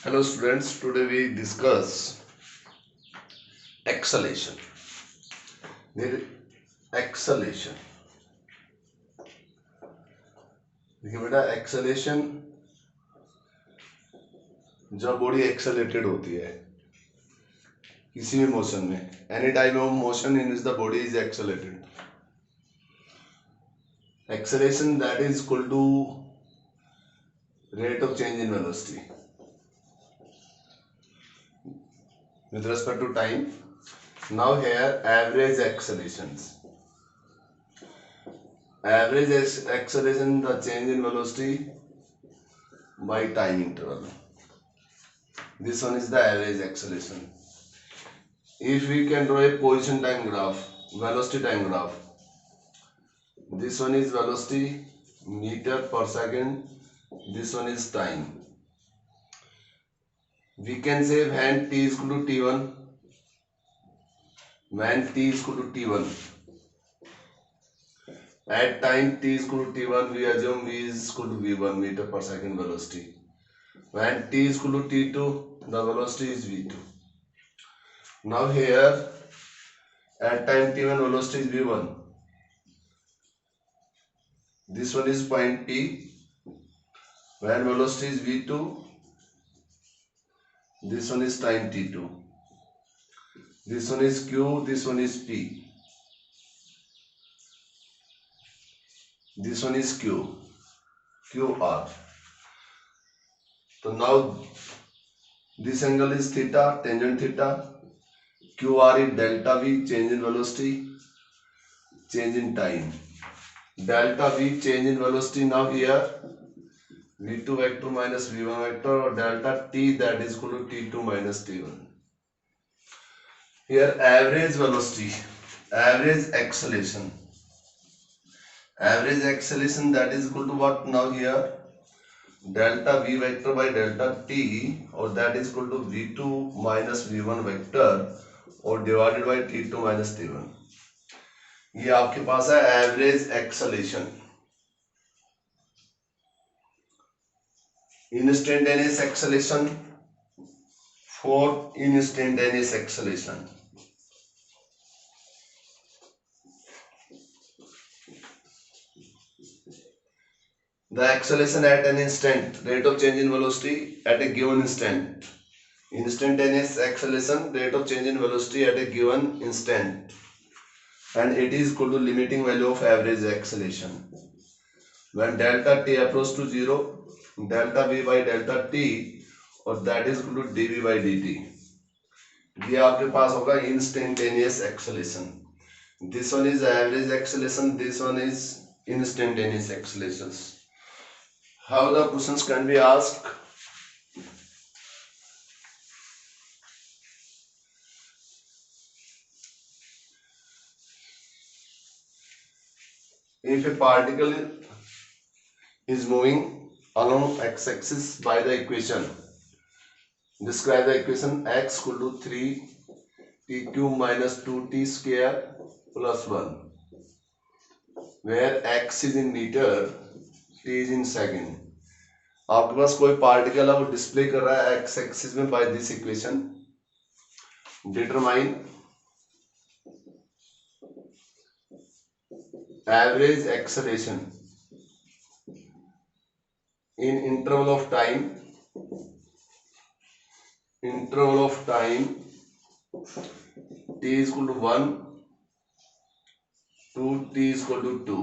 Hello students, today we discuss acceleration. There acceleration. देखिए बेटा acceleration जब बॉडी एक्सेलेटेड होती है किसी भी मोशन में, any type of motion in which the body is accelerated, acceleration that is equal to rate of change in velocity with respect to time. Now here average accelerations. Average acceleration, the change in velocity by time interval. This one is the average acceleration. If we can draw a position time graph, velocity time graph, this one is velocity meter per second, this one is time. We can say when t is equal to t1, when t is equal to t1, at time t is equal to t1, we assume v is equal to v1, meter per second velocity. When t is equal to t2, the velocity is v2. Now here at time t1 velocity is v1. This one is point P. When velocity is v2, this one is time t2. This one is q, this one is p. This one is q, qr. So now this angle is theta, tangent theta. QR is delta V, change in velocity, change in time. Delta V, change in velocity. Now here V2 vector minus V1 vector, or delta T, that is equal to T2 minus T1. Here average velocity, average acceleration. Average acceleration, that is equal to what? Now here delta V vector by delta T, or that is equal to V2 minus V1 vector, और divided by T2 minus T1. ये आपके पास है average acceleration. Instantaneous acceleration, for instantaneous acceleration. The acceleration at an instant, rate of change in velocity at a given instant. Instantaneous acceleration, rate of change in velocity at a given instant, and it is equal to limiting value of average acceleration. When delta t approach to 0, delta v by delta t, और that is equal to dv by dt. ये आपके पास होगा instantaneous acceleration. This one is average acceleration, this one is instantaneous accelerations. How the questions can be asked? If a particle is moving along x-axis by the equation, describe the equation x equal to 3t cube minus 2t square plus 1, where x is in meter, t is in second. आपके पास कोई particle है, वो display कर रहा है X axis में by this equation. Determine average acceleration in interval of time t is equal to 1 to t is equal to 2.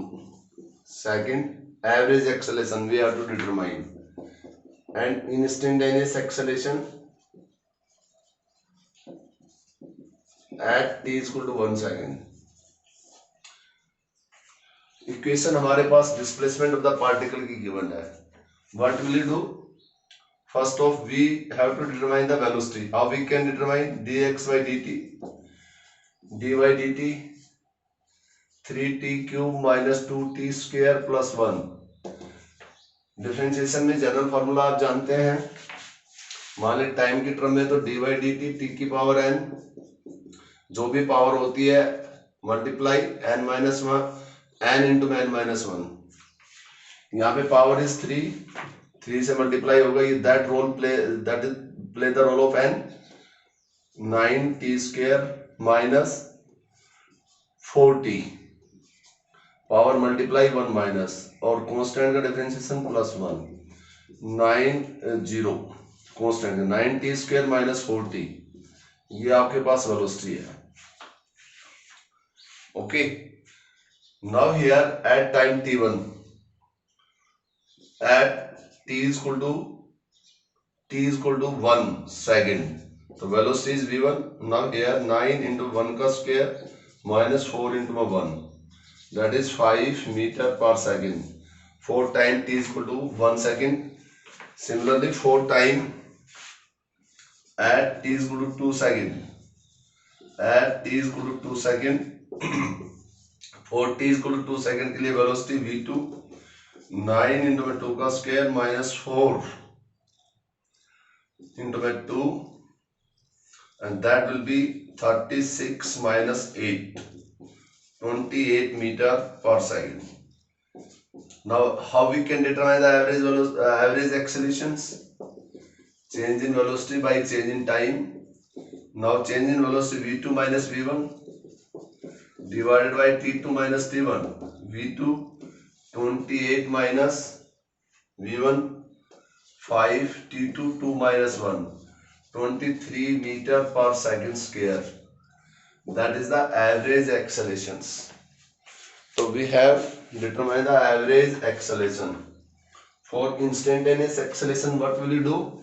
Second, average acceleration we have to determine, and instantaneous acceleration at t is equal to 1 second. Equation हमारे पास displacement of the particle की given है. What will you do? First of we have to determine the velocity. How we can determine? dx by dt, dy dt 3t cube minus 2t square plus 1. Differentiation में general formula आप जानते हैं. मान ली time की term में तो dy dt t की power n, जो भी पावर होती है multiply n minus n into n minus 1. यहाँ पे पावर इज 3 से मल्टीप्लाई होगा. ये that role play, that is play the role of n, 9t square minus 4t, power multiply 1 minus और कांस्टेंट का differentiation +1, 90 constant 9t square minus 4t, ये आपके पास वेलोसिटी है. Okay, now here at time t1, at t is equal to 1 second, तो velocity is v1. now here 9 into 1 का square minus 4 into 1, that is 5 meter per second. 4 time t is equal to 1 second. Similarly 4 time at t is equal to 2 second, at t is equal to 2 second 4 t is equal to 2 second के लिए velocity v2, 9 into 2 का square minus 4 into 2, and that will be 36 minus 8, 28 meter per second. Now how we can determine the average accelerations? Change in velocity by change in time. Now change in velocity v2 minus v1 divided by t2 minus t1, v2 28 minus v1 5, t2 2 minus 1, 23 meter per second square. That is the average accelerations. So we have determined the average acceleration. For instantaneous acceleration, what will you do?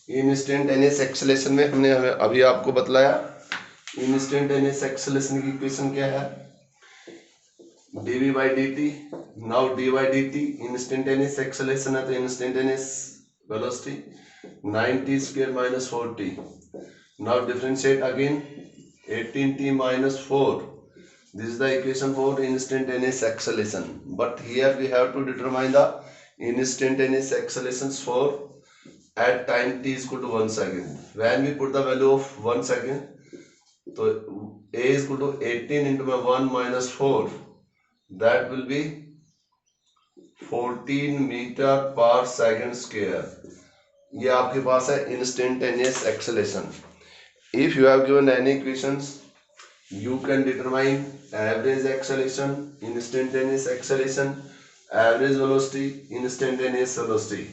Instantaneous acceleration में हमने अभी आपको बतलाया. Instantaneous acceleration की equation क्या है? dv by dt. now d by dt instantaneous acceleration है तो instantaneous velocity 9t square minus 4t. now differentiate again 18t minus 4. this is the equation for instantaneous acceleration, but here we have to determine the instantaneous accelerations for at time t is equal to 1 second. when we put the value of 1 second, so a is equal to 18 into 1 minus 4, that will be 14 meter per second square. ये आपके पास है instantaneous acceleration. if you have given any equations, you can determine average acceleration, instantaneous acceleration, average velocity, instantaneous velocity.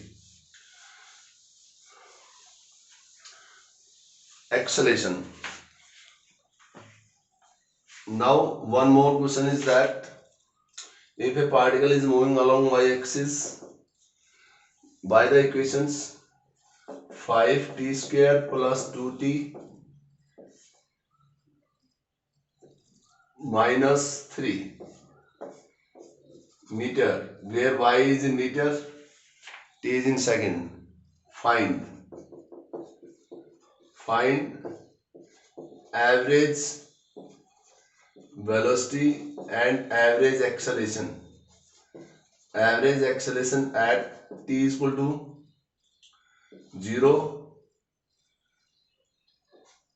Acceleration. now one more question is that if a particle is moving along y-axis by the equations 5t square plus 2t minus 3 meter, where y is in meter, t is in second, find average velocity and average acceleration. average acceleration at t is equal to 0,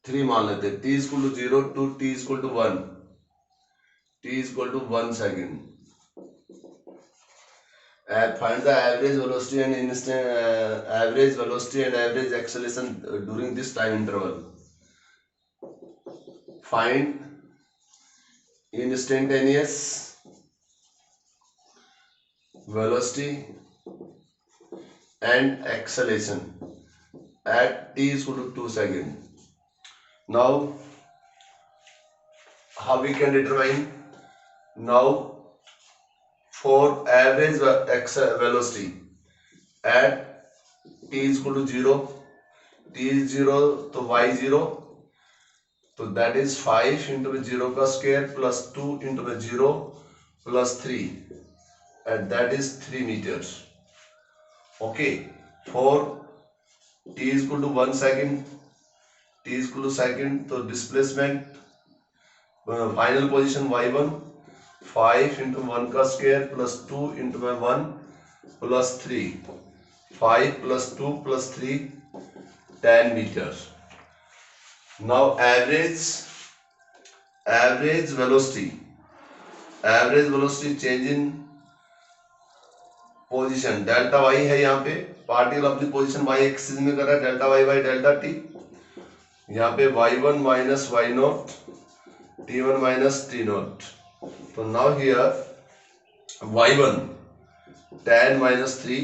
3 मान लेते हैं, t is equal to 0 to t is equal to 1, t is equal to 1 second. and find the average velocity and average velocity and average acceleration during this time interval. find instantaneous velocity and acceleration at t is equal to 2 seconds. now how we can determine? now for average velocity at t is equal to 0, t is 0 तो y 0, तो that is 5 into 0 का square plus 2 into 0 plus 3, and that is 3 meters. okay, for t is equal to 1 second, t is equal to second, तो displacement final position y1 5 into 1 का square plus 2 into 1 plus 3, 5 plus 2 plus 3 10 meters. now average velocity change in position delta Y है, यहाँ पे particle अपनी position Y axis में कर रहा है, delta Y by delta T, यहाँ पे y1 minus Y nought, t1 minus T nought. तो now here y1 10 minus 3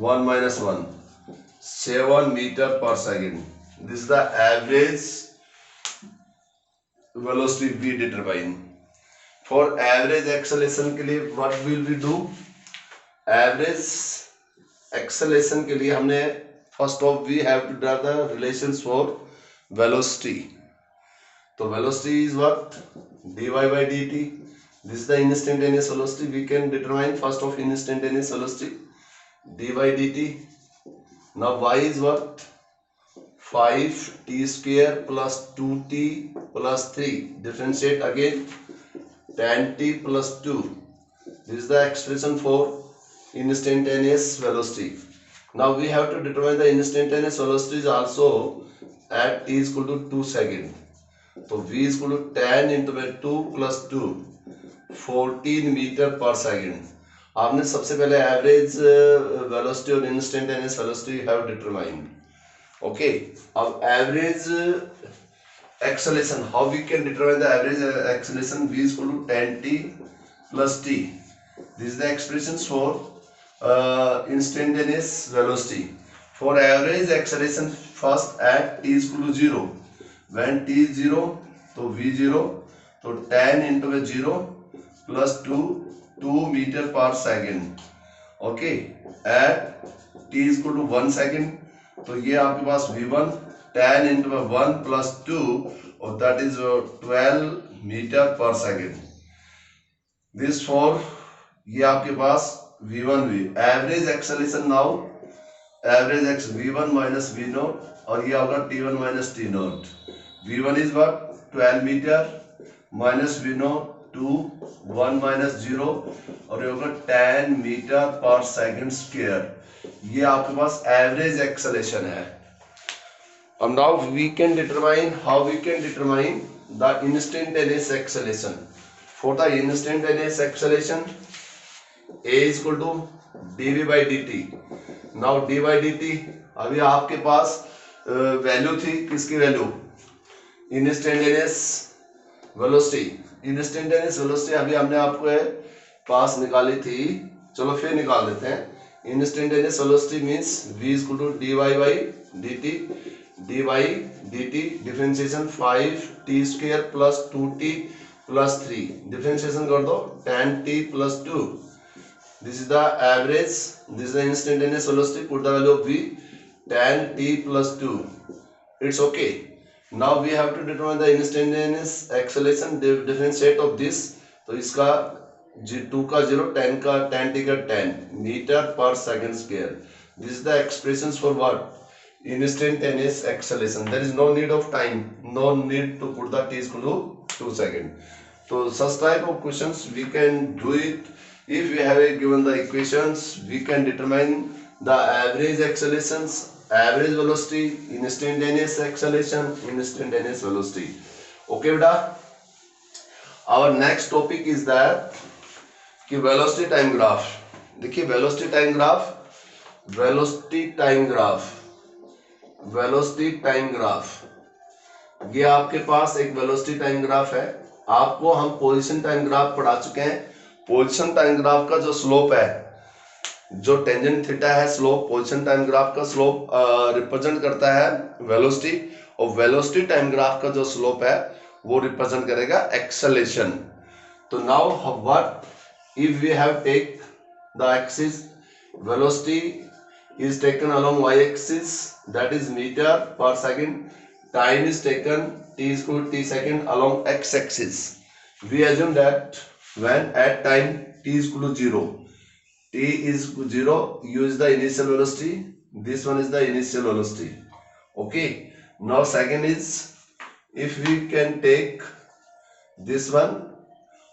1 minus 1 7 meter per second. This is the average velocity we determine. For average acceleration के लिए what will we do? Average acceleration के लिए हमने first of we have to draw the relations for velocity. तो velocity is what? dy by dt. This is the instantaneous velocity. We can determine first of instantaneous velocity d by dt. Now y is what? 5t square plus 2t plus 3. Differentiate again. 10t plus 2. This is the expression for instantaneous velocity. Now we have to determine the instantaneous velocity is also at t is equal to 2 second. So v is equal to 10 into 2 plus 2. 14 metre per second. आपने सबसे पहले average velocity और instantaneous velocity have determined. Okay, अब average acceleration, how we can determine the average acceleration? v is equal to 10t plus t. This is the expression for instantaneous velocity. For average acceleration first at t is equal to 0. When t is 0 तो v 0, तो 10 into 0 plus 2 meter per second. Okay, at t is equal to 1 second, तो ये आपके पास v1 10 into 1 plus 2 और that is 12 meter per second. This for ये आपके पास v1 v average acceleration. Now average x v1 minus v not और ये होगा t1 minus t not. v1 is what? 12 meter minus v not 2 1 minus 0 और ये होगा 10 metre पर second square. ये आपके पास एवरेज एक्सेलरेशन है। अब now we can determine, how we can determine the instantaneous acceleration. For the instantaneous acceleration a is equal to dv by dt. Now d by dt अभी आपके पास value थी, किसकी value? Instantaneous velocity. Instantaneous velocity अभी हमने आपको पास निकाली थी, चलो फिर निकाल देते हैं। Instantaneous velocity means v is equal to dy by dt, dy dt differentiation 5t square plus 2t plus 3, differentiation कर दो 10t plus 2। This is the average, this is the instantaneous velocity, put the value of v 10t plus 2. It's okay. Now we have to determine the instantaneous acceleration, differentiate of this. तो इसका 2 का 0, 10 का 10t का 10 metre पर second square. This is the expressions for what? Instantaneous acceleration. There is no need of time, no need to put the t is equal to 2 seconds. So such type of questions we can do it. If we have given the equations, we can determine the average accelerations, average velocity, instantaneous acceleration, instantaneous velocity. Okay beta, our next topic is that कि velocity time graph. देखिए velocity time graph, velocity time graph, velocity time graph, ये आपके पास एक velocity time graph है। आपको हम position time graph पढ़ा चुके हैं। पोजीशन टाइम ग्राफ का जो स्लोप है, जो टेंजेंट थीटा है स्लोप, पोजीशन टाइम ग्राफ का स्लोप रिप्रेजेंट करता है वेलोसिटी, और वेलोसिटी टाइम ग्राफ का जो स्लोप है वो रिप्रेजेंट करेगा एक्सेलरेशन। तो now what if we have take the axis, velocity is taken along y axis, that is meter per second, time is taken t is equal to t second along x axis. We assume that when at time t is equal to 0, t is 0, use the initial velocity, this one is the initial velocity. Okay, now second is if we can take this one,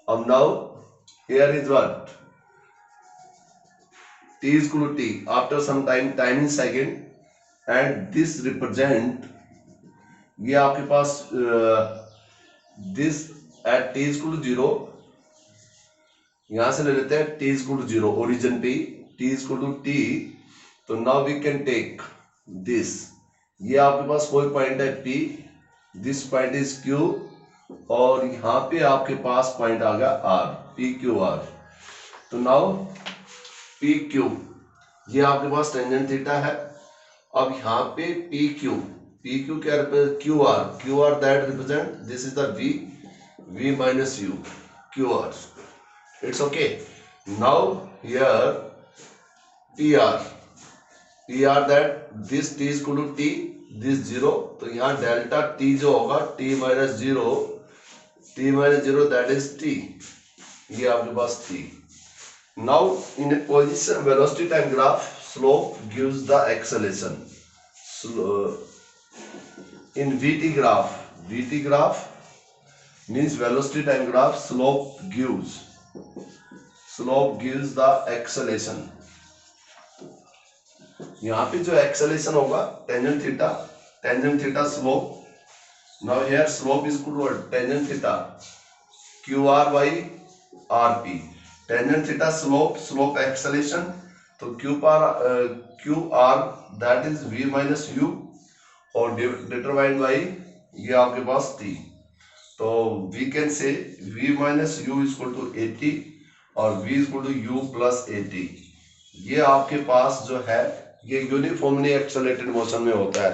now here is what? t is equal to t after some time, time in second, and this represent, ये आपके पास this at t is equal to 0, यहां से ले लेते हैं t is equal to 0 origin p, t is equal to T, तो now we can take this, ये आपके पास कोई पॉइंट है P, this point is Q, और यहाँ पे आपके पास पॉइंट आ गया R, P Q R। तो नाउ P Q, ये आपके पास टेंजेंट थीटा है। अब यहाँ पे P Q क्या represent, Q R that represent, this is the V minus U, Q R, it's okay। now here PR that this T is equal to T, this 0, तो यहाँ delta T जो होगा T minus 0 that is T, ये आपके पास T। now in a position velocity time graph, slope gives the acceleration, in VT graph means velocity time graph, slope gives the acceleration। यहाँ पे जो acceleration होगा tangent theta slope, now here slope is equal to tangent theta QR by RP, tangent theta slope acceleration, तो QR that is V minus U और determined by ये आपके पास T, तो we can say V minus U is equal to AT और V is equal to U plus AT। ये आपके पास जो है ये यूनिफॉर्मली एक्सेलरेटेड मोशन में होता है,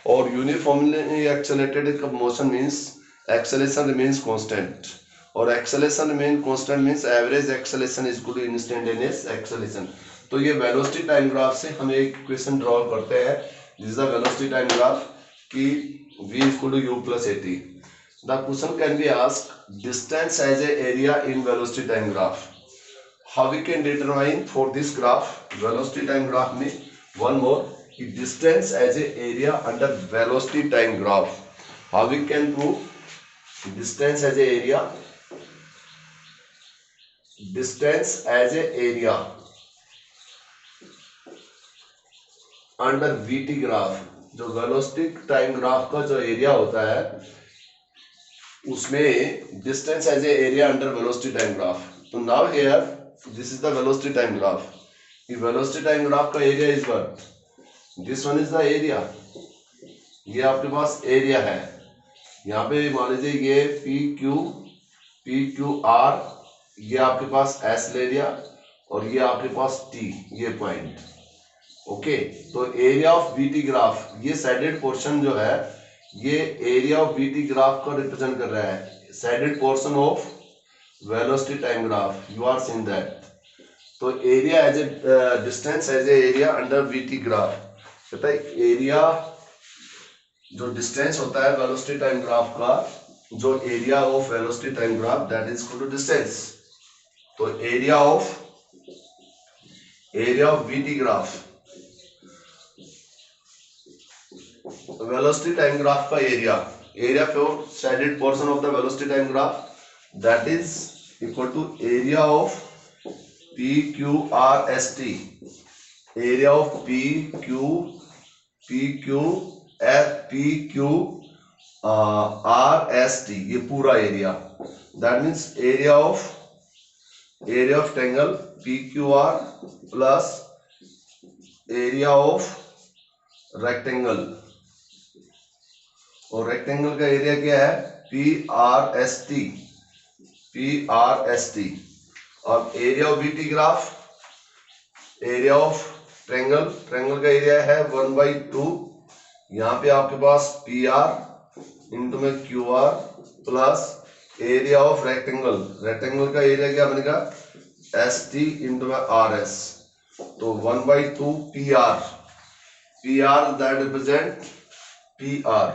और uniformly accelerated motion means acceleration remains constant, और acceleration remain constant means average acceleration is equal to instantaneous acceleration. तो ये वेलोसिटी टाइम ग्राफ से हम एक इक्वेशन ड्रॉ करते हैं, this is the velocity time graph की V is equal to U plus AT। The question can be asked, distance as a area in velocity time graph, how we can determine for this graph, velocity time graph में one more, distance as a area under velocity time graph, how we can prove distance as a area under VT graph, जो velocity time graph का जो area होता है उसमें distance as a area under velocity time graph. तो now here this is the velocity time graph, ये velocity time graph का area is what, this one is the area, ये आपके पास एरिया है। यहाँ पे मान लीजिए ये पी क्यू आर, ये आपके पास एस ले लिया, और ये आपके पास टी, ये पॉइंट, ओके। तो एरिया ऑफ बीटी ग्राफ, ये साइडेड पोर्शन जो है ये एरिया ऑफ बीटी ग्राफ को रिप्रेजेंट कर रहा है, shaded portion of velocity time graph, you are seeing that. तो area as a distance as a area under VT graph, कहता है एरिया जो डिस्टेंस होता है वेलोसिटी टाइम ग्राफ का, जो area of velocity time graph that is equal to distance. तो area of VT graph, velocity time graph का area for shaded portion of the velocity time graph that is equal to area of P Q R S T, area of P Q R S T, ये पूरा area, that means area of triangle P Q R plus area of rectangle, और rectangle का area क्या है P R S T, और area of VT graph, area of triangle का area है 1/2, यहाँ पे आपके पास पी आर इंटू में Q R plus area of rectangle का एरिया क्या बनेगा एस टी इंटू में आर एस, तो 1/2 P R that represent P R,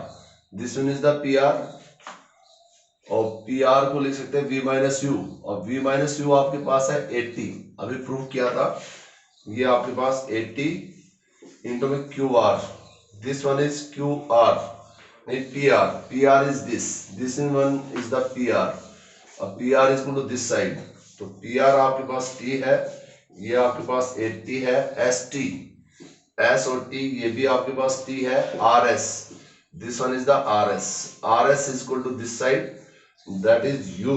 this one is the P R, और पी आर को लिख सकते हैं V माइनस यू, और V माइनस यू आपके पास है 80, अभी प्रूव किया था, ये आपके पास 80 इंटू में Q R, this one is Q R, नहीं P R is this one is the P R, और P R is to this side, तो पी आर आपके पास टी है, ये आपके पास 80 है, एस और टी ये भी आपके पास टी है, R S, this one is the RS is equal to this side, that is U,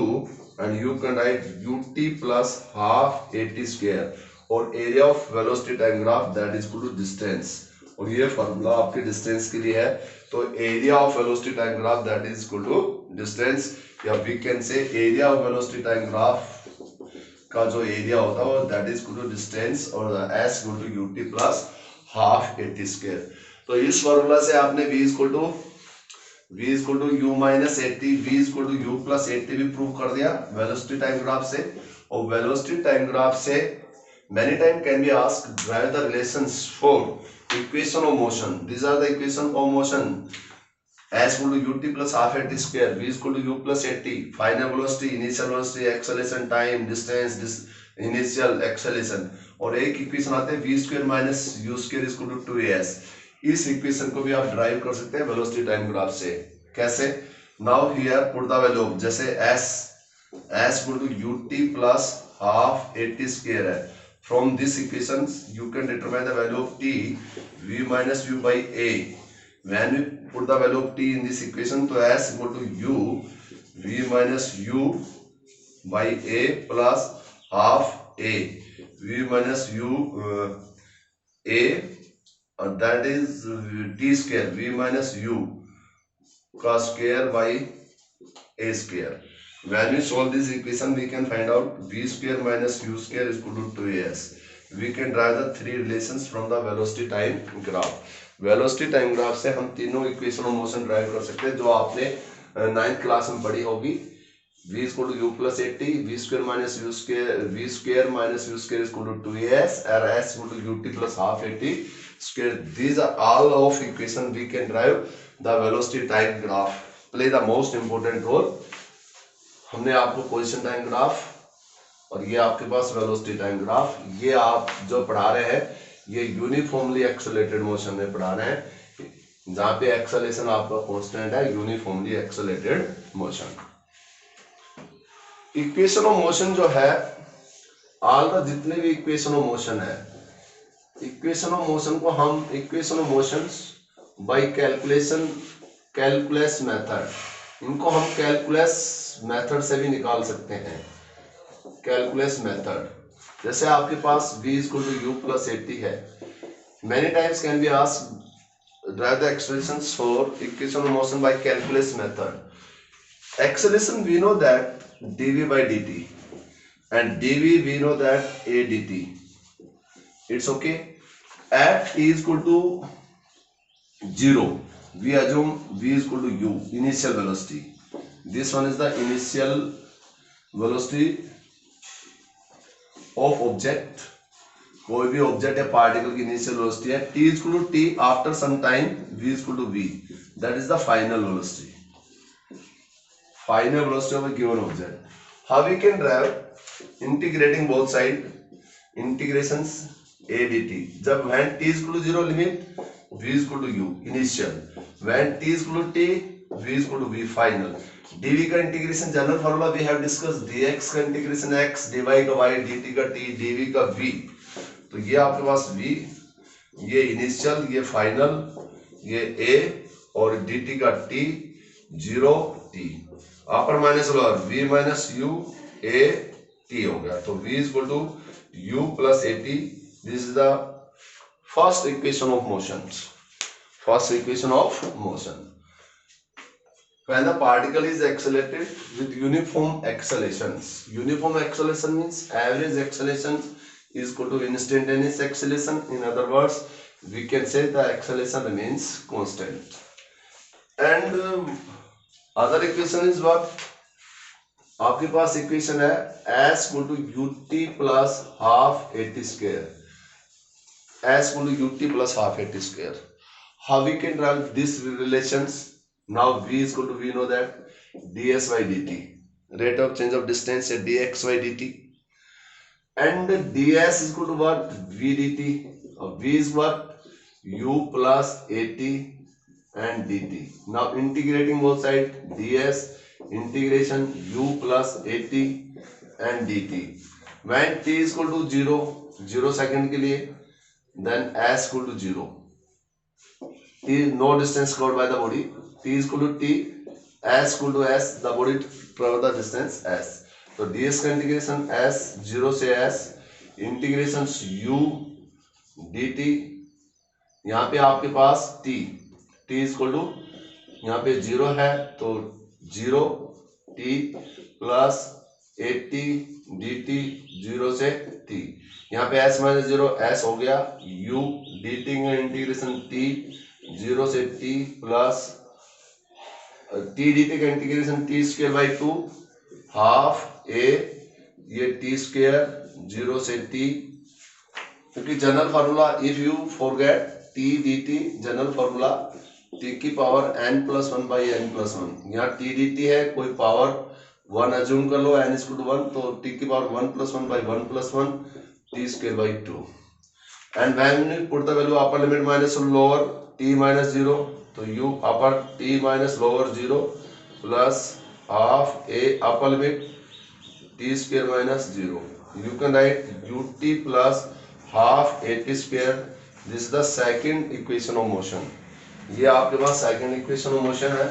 and you can write UT plus half 80 square, और area of velocity time graph that is equal to distance, और ये formula आपके distance के लिए है। तो area of velocity time graph that is equal to distance, या we can say area of velocity time graph का जो एरिया होता है that is equal to distance, और S equal to U T plus half A T square. तो इस formula से आपने v equal to you minus a t, v equal to u plus a t भी प्रूव कर दिया वेलोसिटी टाइम ग्राफ से। और वेलोसिटी टाइम ग्राफ से many time can be asked drive the relations for equation of motion. These are the equation of motion. S equal to ut plus half at square, v is equal to u plus at, final velocity, initial velocity, acceleration, time, distance, initial acceleration, और एक equation आते हैं v square minus u square is equal to 2as। इस equation को भी आप drive कर सकते हैं वेलोसिटी टाइम ग्राफ से। कैसे? Now here put the value, जैसे s equal to ut plus half 80 square है। From this equations you can determine the value of t, v minus u by a. When we put the value of t in this equation, तो s equal to u v minus u by a plus half a, v minus u a, that is t square, v minus u का square by a square. When we solve this equation, we can find out v square minus u square is equal to 2as. We can draw the three relations from the velocity time graph. Velocity time graph से हम तीनों equation of motion drive कर सकते हैं जो आपने 9th class में पढ़ी होगी। v is equal to u plus 80, v square minus u square, v square minus u square is equal to 2as, and s equal to ut plus half 80 square. These are all of equation we can drive the velocity time graph. Play the most important role. हमने आपको position time graph और ये आपके पास velocity time graph, ये आप जो पढ़ा रहे हैं ये यूनिफॉर्मली एक्सेलरेटेड मोशन में पढ़ा रहे हैं, जहां पे एक्सेलरेशन आपका कांस्टेंट है, uniformly accelerated motion. Equation of motion जो है, ऑल द जितने भी इक्वेशन ऑफ मोशन है, इक्वेशन ऑफ मोशन को हम equation of motions by calculus method, इनको हम कैलकुलस मेथड से भी निकाल सकते हैं। कैलकुलस मेथड, जैसे आपके पास v equal to u plus 80 है, many times can be asked derive the expressions for equation of motion by calculus method. Acceleration we know that dv by dt, and dv we know that a dt. It's okay. At t is equal to 0, we assume v is equal to u, initial velocity. This one is the initial velocity of object, कोई भी object या particle की initial velocity है। t is equal to t, after some time v is equal to v, that is the final velocity of a given object. How we can drive integrating both side, integrations a dt, जब when t is equal to 0 limit v is equal to u initial, when t is equal to t v is equal to v final। dv का integration general formula we have discuss, dx का integration x, dy का y, dt का t, dv का v। तो ये आपके पास v, ये इनिशियल, ये फाइनल, ये a, और dt का t 0 t, upper minus lower v minus u a t हो गया। तो v is equal to u plus a t। This is the first equation of motion, first equation of motion. When the particle is accelerated with uniform accelerations, uniform acceleration means average acceleration is equal to instantaneous acceleration. In other words, we can say the acceleration remains constant. And other equation is what? आपके पास equation है s equal to ut plus half 80 square, s equal to ut plus half 80 square. How we can derive these relations? Now v is equal to, we know that ds by dt, rate of change of distance is dx by dt, and ds is equal to what? v dt, v is what? u plus at and dt. Now integrating both sides, ds integration u plus at and dt. When t is equal to 0 second के लिए, then s equal to 0, t no distance covered by the body, t is equal to t, s equal to s, the body travel the distance s. तो ds का integration s 0 से s integration u dt, यहाँ पे आपके पास t equal to यहाँ पे 0 है तो 0 t प्लस 80 dt 0 से t, यहाँ पे s माइनस 0 s हो गया, u dt का इंटीग्रेशन t 0 से t प्लस t dt का integration t square by 2 half a, ये t स्क्वायर 0 से t, क्योंकि general formula if you forget t dt general formula t की power n plus 1 by n plus 1, यहाँ t dt है, कोई power 1 assume कर लो, n equal to 1, तो t की power 1 plus 1 by 1 plus 1 t square by 2, and when put the value upper limit minus lower t minus 0, तो u upper t minus lower 0 plus half a upper limit t square minus 0, you can write ut plus half at square. This is the second equation of motion. ये आपके पास second equation of motion है,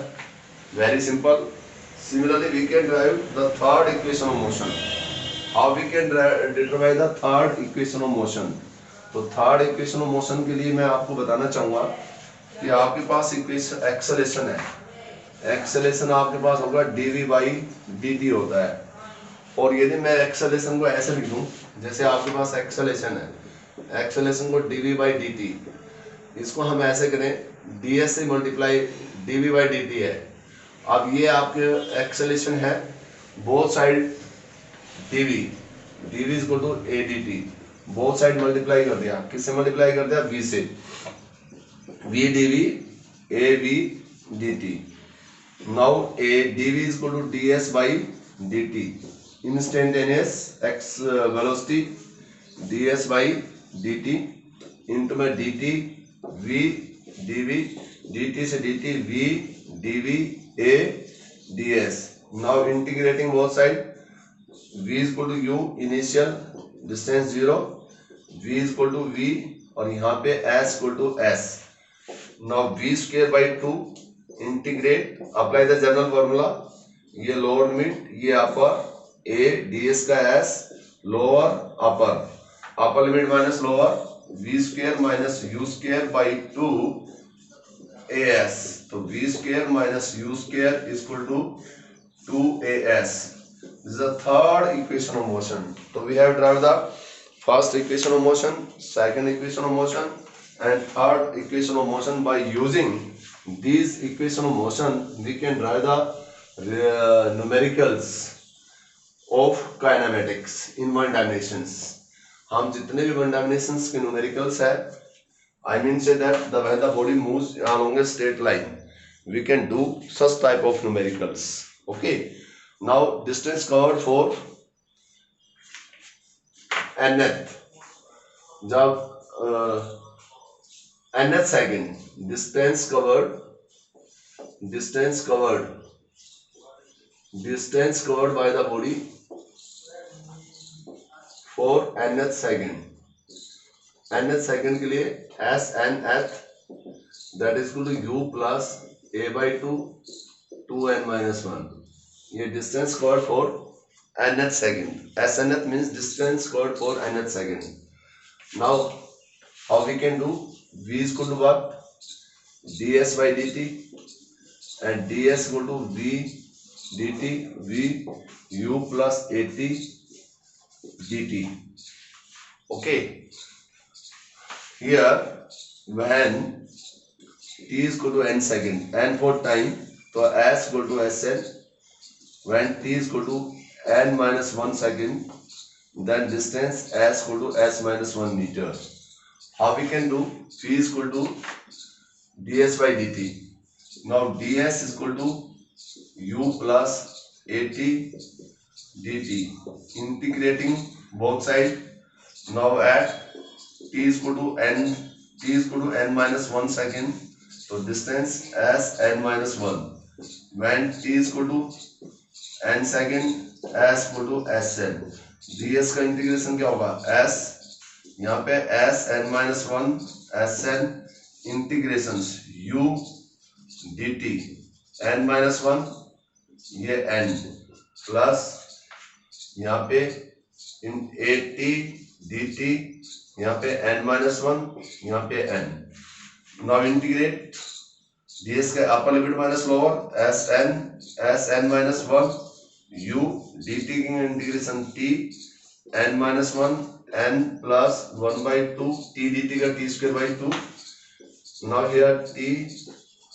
very simple. Similarly we can derive the third equation of motion. How we can determine the third equation of motion? तो third equation of motion के लिए मैं आपको बताना चाहूंगा कि आपके पास इक्वेशन एक्सेलेरेशन है, एक्सेलेरेशन आपके पास होगा dv बाई dt होता है, और यदि मैं एक्सेलेरेशन को ऐसे लिख दूं, जैसे आपके पास एक्सेलेरेशन है, एक्सेलेरेशन को dv बाई dt, इसको हम ऐसे करें ds से मल्टीप्लाई dv बाई dt है. अब ये आपके एक्सेलेरेशन है, both side dv is equal to a dt, both side multiply कर दिया, किससे मल्टीप्लाई कर दिया? v से, v dv a v dt. Now a dv is equal to ds by dt, instantaneous X velocity ds by dt into में dt v dv, dt से dt v dv a ds. Now integrating both side, v is equal to u initial distance 0, v is equal to v, और यहाँ पे s equal to s. Now v square by 2 integrate, apply the general formula, ये lower limit, ये upper a ds का s, lower upper, upper limit minus lower, v square minus u square by 2 as, तो v square minus u square is equal to 2as. This is the third equation of motion. So we have derived the first equation of motion, second equation of motion, and third equation of motion. By using these equation of motion, we can derive the numericals of kinematics in one dimensions. हम जितने भी one dimensions के numericals है, I mean say that the when the body moves along a straight line, we can do such type of numericals. Okay. Now distance covered for nth, जब nth second, distance covered by the body for nth second. nth second के लिए s nth, that is equal to u plus a by 2 2n minus 1. ये distance covered for nth second. s nth means distance covered for nth second. Now how we can do? v is equal to what? ds by dt, and ds equal to v dt v u plus at dt. Okay. Here when t is equal to n second, n for time, तो s equal to sn. When t is equal to n minus 1 second, then distance s equal to s minus 1 meter. How we can do? v is equal to ds by dt. Now ds is equal to u plus at dt. Integrating both sides. Now at t is equal to n minus 1 second. So distance s n minus 1. When t is equal to n second, s equal to sn. ds का integration क्या होगा? s, यहाँ पे s n minus 1 sn integration u dt n minus 1, ये n plus यहाँ पे इन at dt, यहाँ पे n-1, यहाँ पे n. नाउ इंटीग्रेट ds का अपर limit minus lower sn-1 u dt की integration t n-1 n plus 1/2 t dt का t square by 2. Now here t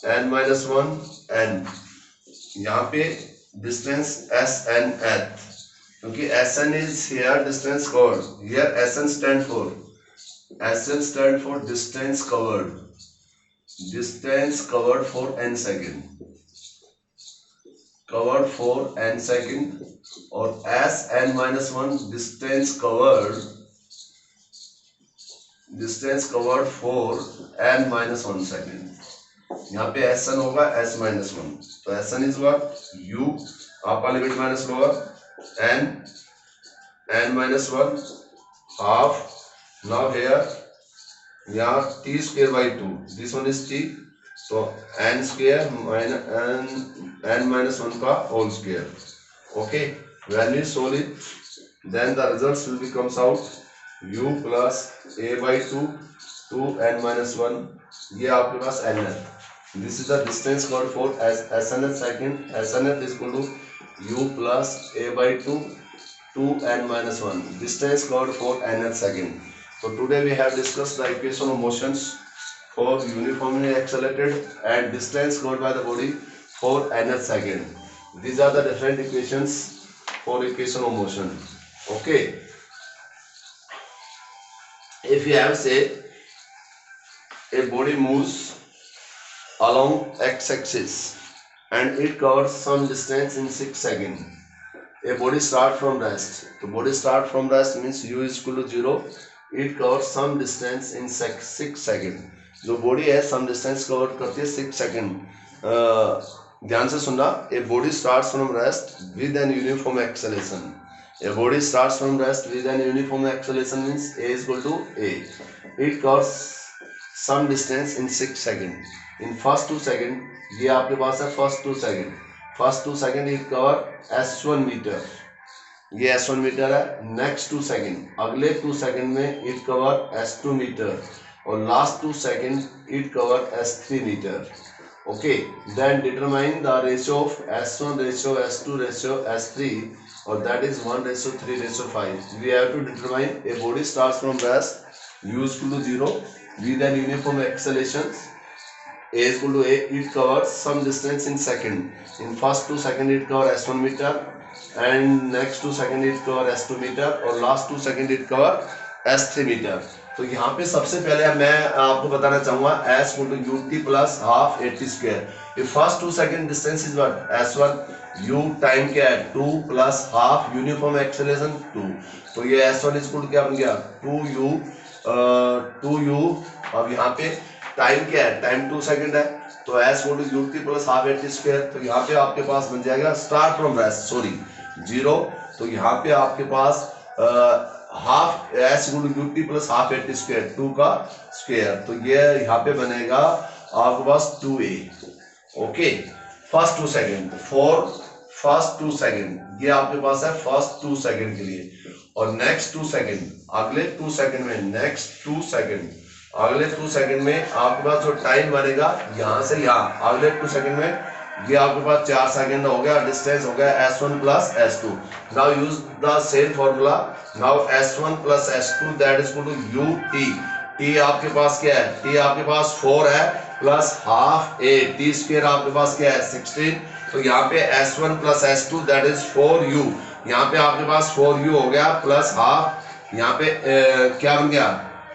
n-1 n, यहाँ पे डिस्टेंस SN एथ, क्योंकि SN is here distance covered, here SN stand for distance covered for n second, और SN-1 distance covered for n-1 second. यहाँ पे SN होगा S-1, तो SN is what u upper limit minus lower n-1 half. Now here यहाँ t square by 2, this one is t, तो n square n-1 का whole square. Okay, when we solve it, then the results will becomes out u plus a by 2 n-1. ये आपके पास n है. This is the distance covered for SNF second. SNF is equal to u plus a by 2 n-1. Distance covered for nth second. So today we have discussed the equation of motions for uniformly accelerated and distance covered by the body for nth second. These are the different equations for equation of motion. Okay. If you have say a body moves along x-axis and it covers some distance in 6 seconds. A body start from rest. So body start from rest means u is equal to 0. It covers some distance in 6 seconds. जो body है some distance cover करती है 6 seconds. ध्यान से सुनना. A body starts from rest with an uniform acceleration. A body starts from rest with an uniform acceleration means a is equal to a. It covers some distance in 6 seconds. In first 2 second, ये आपके पास है first 2 second it cover S1 metre, ये S1 metre है. Next 2 second, अगले 2 second में it cover S2 metre, और last 2 second it cover S3 metre. Okay, then determine the ratio of S1 ratio S2 ratio S3, और that is 1:3:5. We have to determine a body starts from rest, u is equal to 0 with an uniform acceleration. A is equal to a, it covers some distance in second. In first 2 seconds it cover S1 meter, and next 2 seconds it cover S2 meter, और last 2 seconds it cover S3 meter. तो यहाँ पे सबसे पहले मैं आपको बताना चाहूँगा S equal to ut plus half at square. If first 2 second distance is what S1, u time क्या है 2 plus half यूनिफॉर्म एक्सेलरेशन 2, तो ये S1 is equal to क्या बन गया 2u. अब यहाँ पे टाइम क्या है, टाइम 2 सेकंड है, तो s equal to ut plus half at square. तो यहाँ पे आपके पास बन जाएगा स्टार्ट फ्रॉम रेस्ट 0. तो यहाँ पे आपके पास half s equal to ut plus half at square 2 का स्क्वायर, तो ये यहाँ पे बनेगा आपके पास 2a. Okay, first 2 second for first 2 second, ये आपके पास है फर्स्ट 2 सेकंड के लिए. और नेक्स्ट 2 सेकंड, अगले 2 सेकंड में, नेक्स्ट 2 सेकंड, अगले 2 सेकंड में आपके पास जो टाइम बनेगा यहाँ से यहाँ, अगले 2 सेकंड में ये आपके पास 4 सेकंड हो गया, डिस्टेंस हो गया S1 plus S2. Now use the same formula. Now S1 plus S2 that is equal to ut. t आपके पास क्या है, t आपके पास 4 है plus half a, t square आपके पास क्या है 16. तो यहाँ पे S1 plus S2 that is 4u. यहाँ पे आपके पास 4u हो गया प्लस हाफ, यहाँ पे क्या बन गया,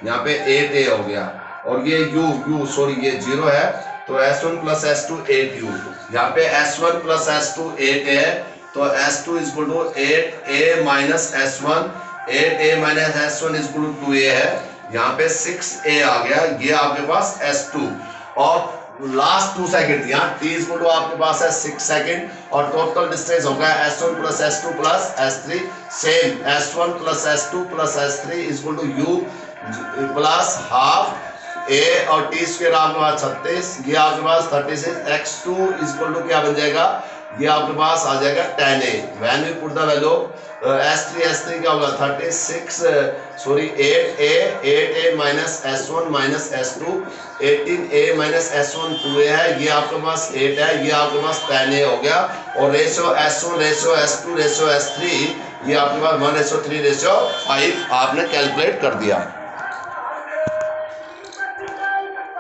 यहाँ पे 8a हो गया, और ये u सॉरी ये 0 है, तो S1 प्लस S2 8u. यहाँ पे S1 प्लस S2 8a है, तो S2 is equal to 8a minus S1, 8a minus S1 is equal to 2a है. यहाँ पे 6a आ गया, ये आपके पास S2. और लास्ट 2 सेकंड, यहाँ t इज इक्वल टू आपके पास है 6 सेकंड, और टोटल डिस्टेंस हो गया S1 plus S2 plus S3. Same S1 plus S2 plus S3 is equal to u plus half a, और t स्क्वायर आपके पास 36, ये आपके पास 36. x2 इज इक्वल टू क्या बन जाएगा ये आपके पास आ जाएगा 10a। When we put the value S3 क्या होगा 8a minus S1 minus S2 18a minus S1 2a है, ये आपके पास 8 है, ये आपके पास 10a हो गया। और ratio S1 ratio S2 ratio S3 ये आपके पास 1:3:5 आपने कैलकुलेट कर दिया।